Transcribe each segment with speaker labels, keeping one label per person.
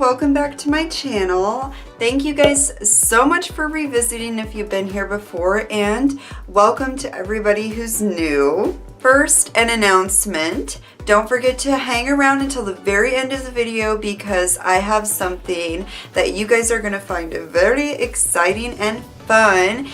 Speaker 1: welcome back to my channel. Thank you guys so much for revisiting if you've been here before, and welcome to everybody who's new. First, an announcement. Don't forget to hang around until the very end of the video because I have something that you guys are gonna find very exciting and fun.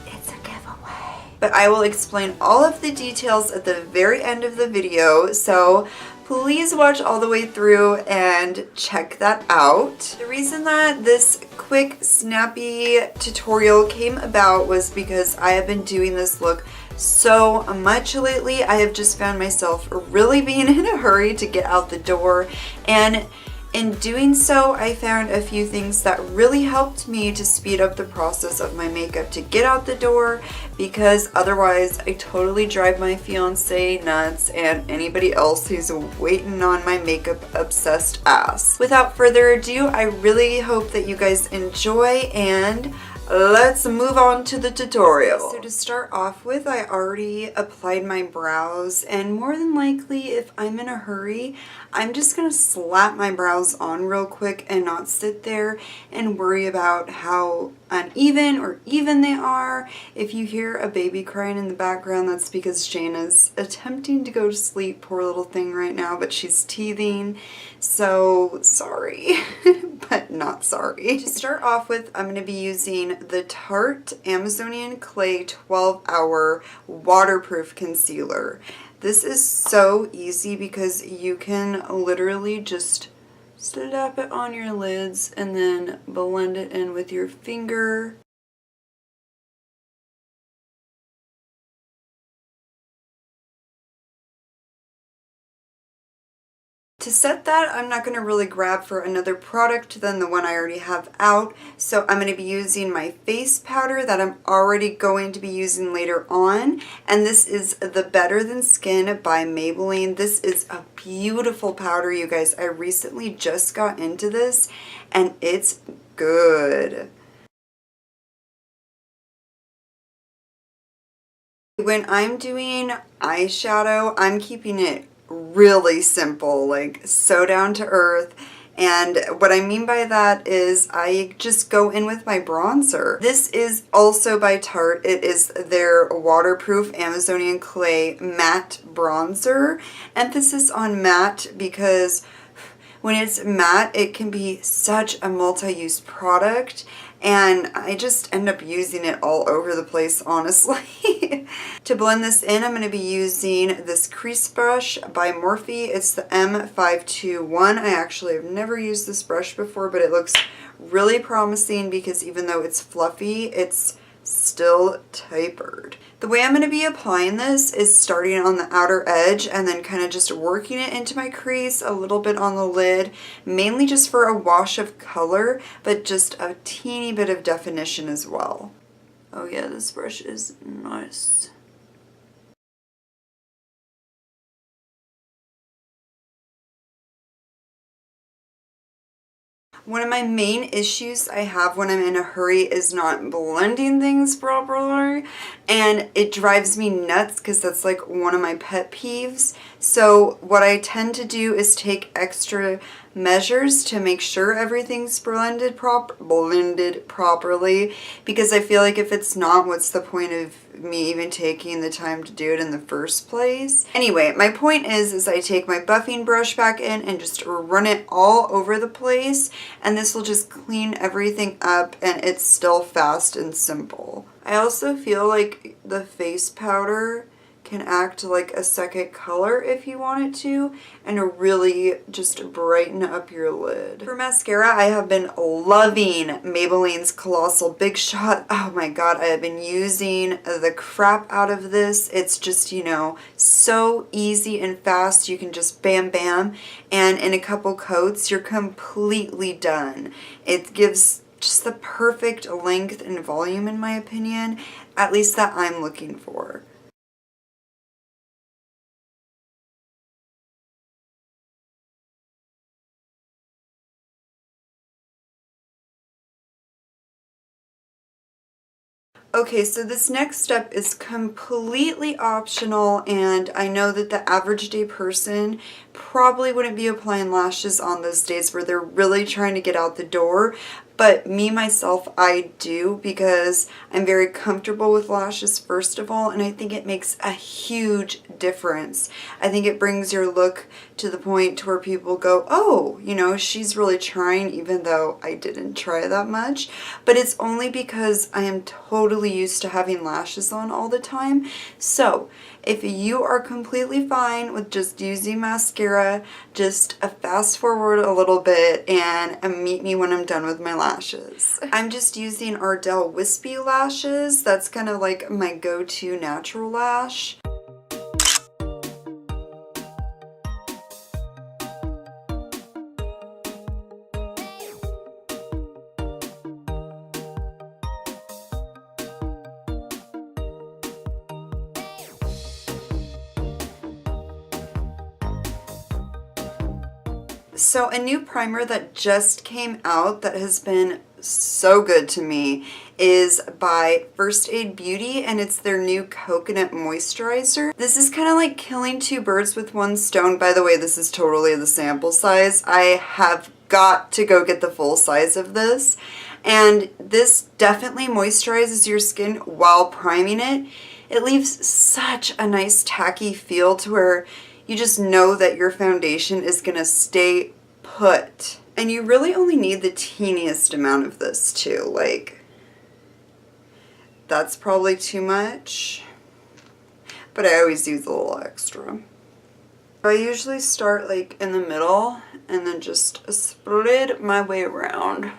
Speaker 1: It's a giveaway. But I will explain all of the details at the very end of the video, so please watch all the way through and check that out. The reason that this quick, snappy tutorial came about was because I have been doing this look so much lately. I have just found myself really being in a hurry to get out the door, and in doing so, I found a few things that really helped me to speed up the process of my makeup to get out the door, because otherwise I totally drive my fiance nuts and anybody else who's waiting on my makeup obsessed ass. Without further ado, I really hope that you guys enjoy, and let's move on to the tutorial. So to start off with, I already applied my brows, and more than likely if I'm in a hurry, I'm just gonna slap my brows on real quick and not sit there and worry about how uneven or even they are. If you hear a baby crying in the background, that's because Jane is attempting to go to sleep, poor little thing right now, but she's teething, so sorry, but not sorry. To start off with, I'm going to be using the Tarte Amazonian Clay 12-Hour Waterproof Concealer. This is so easy because you can literally just slap it on your lids and then blend it in with your finger. To set that, I'm not going to really grab for another product than the one I already have out, so I'm going to be using my face powder that I'm already going to be using later on, and this is the Better Than Skin by Maybelline. This is a beautiful powder, you guys. I recently just got into this, and it's good. When I'm doing eyeshadow, I'm keeping it really simple, like so down to earth, and what I mean by that is I just go in with my bronzer. This is also by Tarte. It is their waterproof Amazonian Clay matte bronzer. Emphasis on matte because when it's matte, it can be such a multi-use product, and I just end up using it all over the place, honestly. To blend this in, I'm going to be using this crease brush by Morphe. It's the M521. I actually have never used this brush before, but it looks really promising because even though it's fluffy, it's still tapered. The way I'm going to be applying this is starting on the outer edge and then kind of just working it into my crease, a little bit on the lid, mainly just for a wash of color, but just a teeny bit of definition as well. Oh yeah, this brush is nice. One of my main issues I have when I'm in a hurry is not blending things properly, and it drives me nuts because that's like one of my pet peeves. So what I tend to do is take extra measures to make sure everything's blended properly, because I feel like if it's not, what's the point of me even taking the time to do it in the first place? Anyway, my point is I take my buffing brush back in and just run it all over the place, and this will just clean everything up, and it's still fast and simple. I also feel like the face powder can act like a second color if you want it to, and really just brighten up your lid. For mascara, I have been loving Maybelline's Colossal Big Shot. Oh my god, I have been using the crap out of this. It's just, you know, so easy and fast. You can just bam bam, and in a couple coats, you're completely done. It gives just the perfect length and volume in my opinion, at least that I'm looking for. Okay, so this next step is completely optional, and I know that the average day person probably wouldn't be applying lashes on those days where they're really trying to get out the door. But me, myself, I do, because I'm very comfortable with lashes, first of all, and I think it makes a huge difference. I think it brings your look to the point to where people go, oh, you know, she's really trying, even though I didn't try that much. But it's only because I am totally used to having lashes on all the time. So if you are completely fine with just using mascara, just fast forward a little bit and meet me when I'm done with my lashes. I'm just using Ardell Wispy lashes. That's kind of like my go-to natural lash. So a new primer that just came out that has been so good to me is by First Aid Beauty, and it's their new coconut moisturizer. This is kind of like killing two birds with one stone. By the way, this is totally the sample size. I have got to go get the full size of this. And this definitely moisturizes your skin while priming it. It leaves such a nice tacky feel to where you just know that your foundation is going to stay put. And you really only need the teeniest amount of this too. Like, that's probably too much, but I always use a little extra. I usually start like in the middle and then just spread my way around.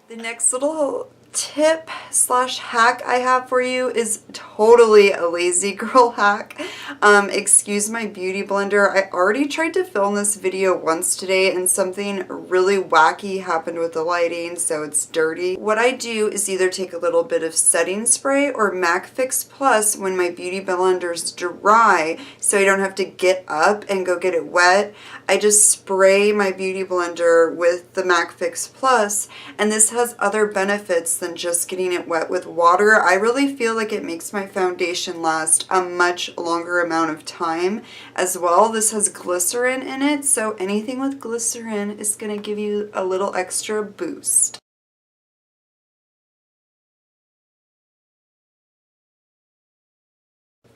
Speaker 1: The next little tip slash hack I have for you is totally a lazy girl hack. Excuse my beauty blender. I already tried to film this video once today and something really wacky happened with the lighting, so it's dirty. What I do is either take a little bit of setting spray or MAC Fix Plus when my beauty blender's dry, so I don't have to get up and go get it wet. I just spray my beauty blender with the MAC Fix Plus, and this has other benefits than just getting it wet with water. I really feel like it makes my foundation last a much longer amount of time as well. This has glycerin in it, so anything with glycerin is going to give you a little extra boost.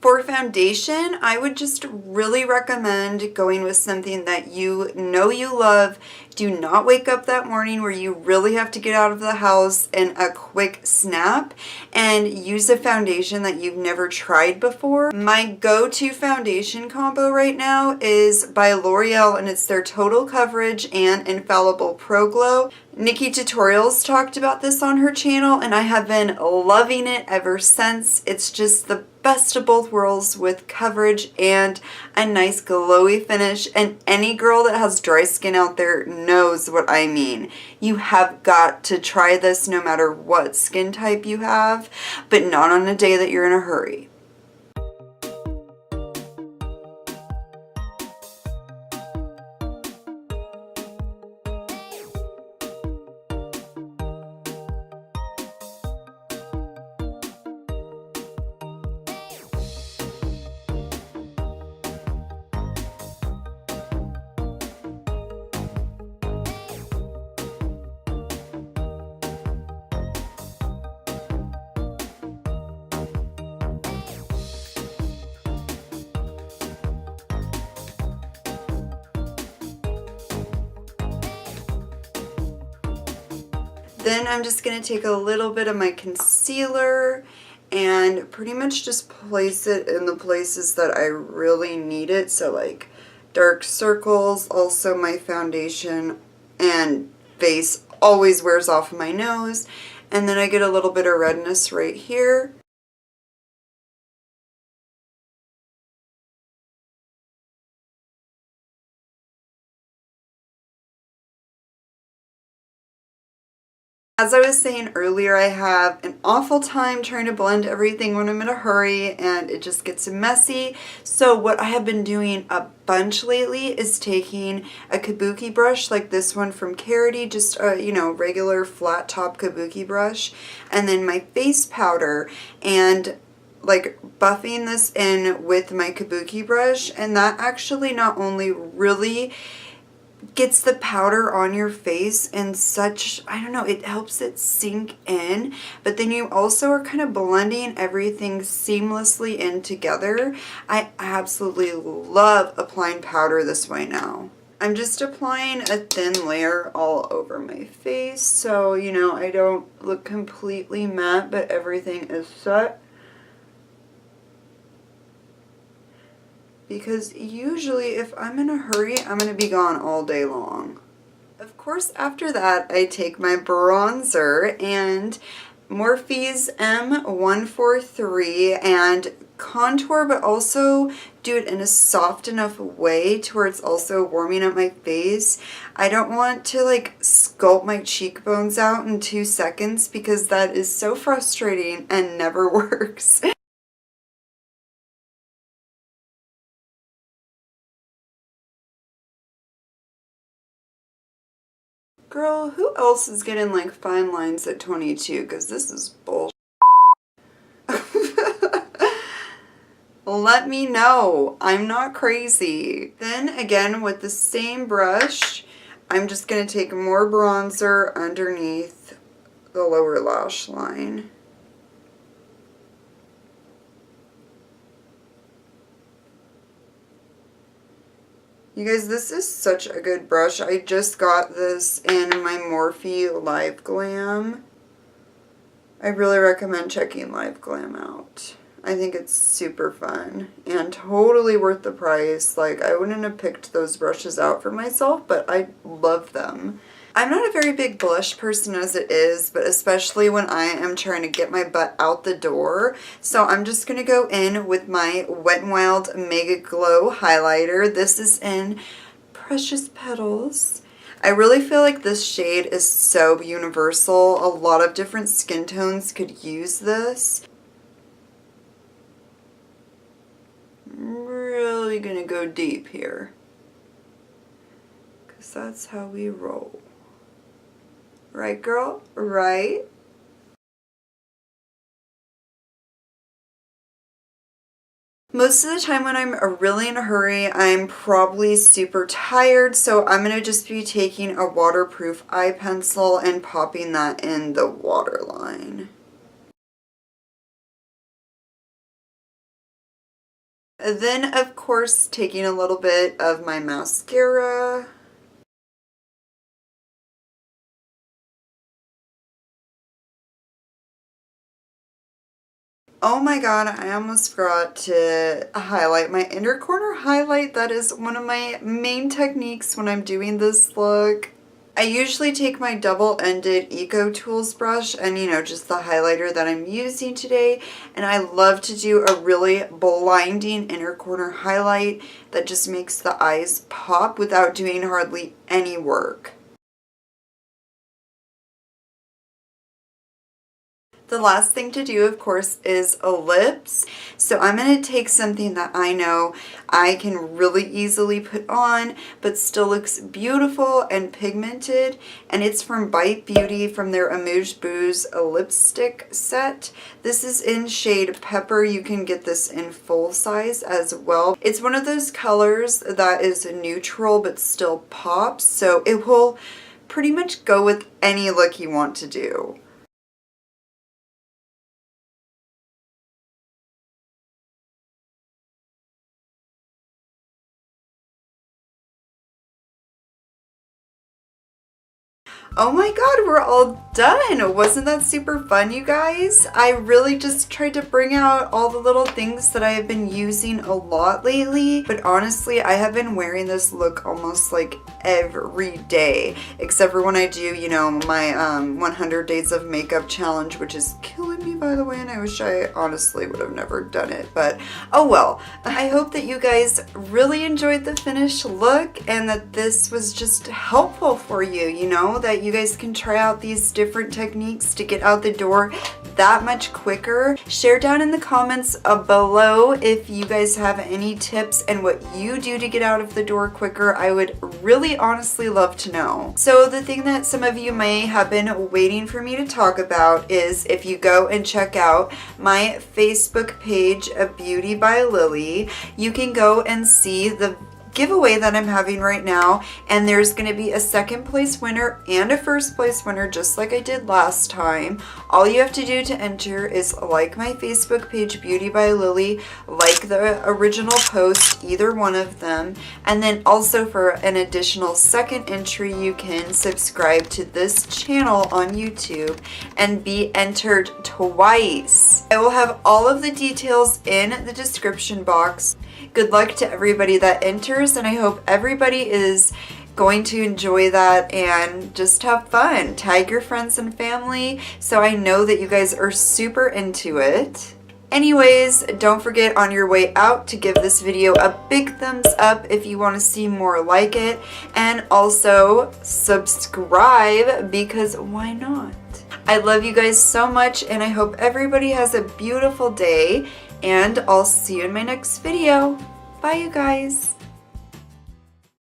Speaker 1: For foundation, I would just really recommend going with something that you know you love. Do not wake up that morning where you really have to get out of the house in a quick snap and use a foundation that you've never tried before. My go-to foundation combo right now is by L'Oreal, and it's their Total Coverage and Infallible Pro Glow. Nikki Tutorials talked about this on her channel, and I have been loving it ever since. It's just the best of both worlds with coverage and a nice glowy finish, and any girl that has dry skin out there knows what I mean. You have got to try this no matter what skin type you have, but not on a day that you're in a hurry. Then I'm just going to take a little bit of my concealer and pretty much just place it in the places that I really need it. So like dark circles, also my foundation and face always wears off my nose. And then I get a little bit of redness right here. As I was saying earlier, I have an awful time trying to blend everything when I'm in a hurry and it just gets messy. So what I have been doing a bunch lately is taking a kabuki brush like this one from Carity, just a, you know, regular flat top kabuki brush, and then my face powder and like buffing this in with my kabuki brush, and that actually not only really gets the powder on your face in such, I don't know, it helps it sink in, but then you also are kind of blending everything seamlessly in together. I absolutely love applying powder this way now. I'm just applying a thin layer all over my face so, you know, I don't look completely matte, but everything is set. Because usually if I'm in a hurry, I'm going to be gone all day long. Of course, after that, I take my bronzer and Morphe's M143 and contour, but also do it in a soft enough way to where it's also warming up my face. I don't want to like sculpt my cheekbones out in 2 seconds because that is so frustrating and never works. Girl, who else is getting like fine lines at 22? Because this is bullshit. Let me know. I'm not crazy. Then again, with the same brush, I'm just going to take more bronzer underneath the lower lash line. You guys, this is such a good brush. I just got this in my Morphe Live Glam. I really recommend checking Live Glam out. I think it's super fun and totally worth the price. Like, I wouldn't have picked those brushes out for myself, but I love them. I'm not a very big blush person as it is, but especially when I am trying to get my butt out the door. So I'm just going to go in with my Wet n Wild Mega Glow highlighter. This is in Precious Petals. I really feel like this shade is so universal. A lot of different skin tones could use this. I'm really going to go deep here, because that's how we roll. Right, girl? Right? Most of the time when I'm really in a hurry, I'm probably super tired, so I'm going to just be taking a waterproof eye pencil and popping that in the waterline. Then, of course, taking a little bit of my mascara. Oh my god, I almost forgot to highlight my inner corner highlight. That is one of my main techniques when I'm doing this look. I usually take my double-ended Eco Tools brush and, you know, just the highlighter that I'm using today. And I love to do a really blinding inner corner highlight that just makes the eyes pop without doing hardly any work. The last thing to do, of course, is lips. So I'm going to take something that I know I can really easily put on, but still looks beautiful and pigmented. And it's from Bite Beauty from their Amuse Bouche lipstick set. This is in shade Pepper. You can get this in full size as well. It's one of those colors that is neutral but still pops. So it will pretty much go with any look you want to do. Oh my god, we're all done! Wasn't that super fun, you guys? I really just tried to bring out all the little things that I have been using a lot lately, but honestly, I have been wearing this look almost like every day, except for when I do, you know, my 100 days of makeup challenge, which is killing me, by the way, and I wish I honestly would have never done it, but oh well. I hope that you guys really enjoyed the finished look and that this was just helpful for you, you know, that that you guys can try out these different techniques to get out the door that much quicker. Share down in the comments below if you guys have any tips and what you do to get out of the door quicker. I would really honestly love to know. So the thing that some of you may have been waiting for me to talk about is if you go and check out my Facebook page of Beauty by Lily, you can go and see the giveaway that I'm having right now, and there's going to be a second place winner and a first place winner just like I did last time. All you have to do to enter is like my Facebook page Beauty by Lily, like the original post, either one of them, and then also for an additional second entry you can subscribe to this channel on YouTube and be entered twice. I will have all of the details in the description box. Good luck to everybody that enters, and I hope everybody is going to enjoy that and just have fun. Tag your friends and family so I know that you guys are super into it. Anyways, don't forget on your way out to give this video a big thumbs up if you want to see more like it, and also subscribe because why not? I love you guys so much, and I hope everybody has a beautiful day, and I'll see you in my next video. Bye, you guys.